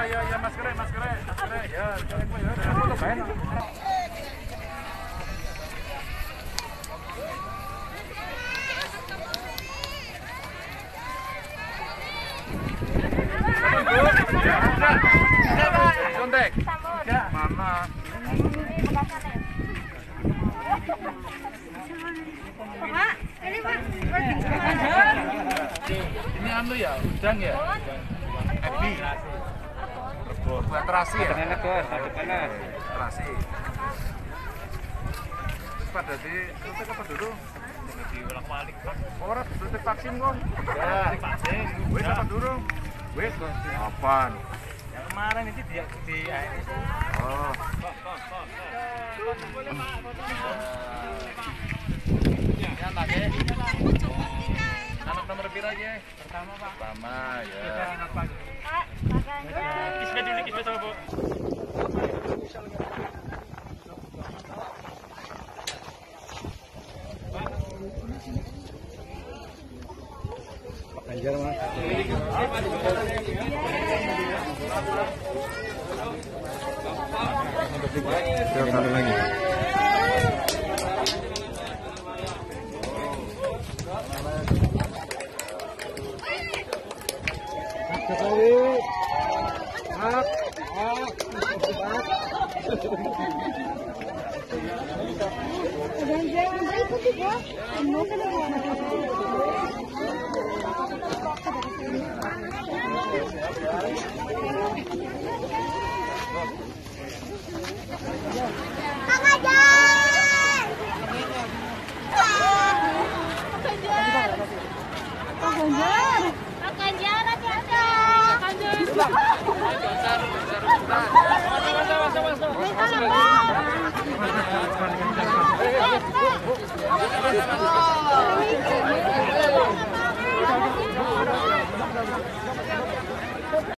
ya masker, ya. Foto kain. Contek. Mana? Ini anu ya, udang ya? Ebi. Buat terasi ya? Terasi. Pada di suntik apa dulu? Diulang-alik, Pak. Orang suntik vaksin kok? Ya, vaksin. Wes apa dulu? Wes, apaan? Yang kemarin itu di ARS. Oh. Ya, lagi. Anak nomor berapa aja? Pertama, Pak. Pertama, ya. Pak, kismet dulu, kismet sama, Bu. Pak Ganjar, Mas. Satu lagi. Jokowi, hak. Masuk.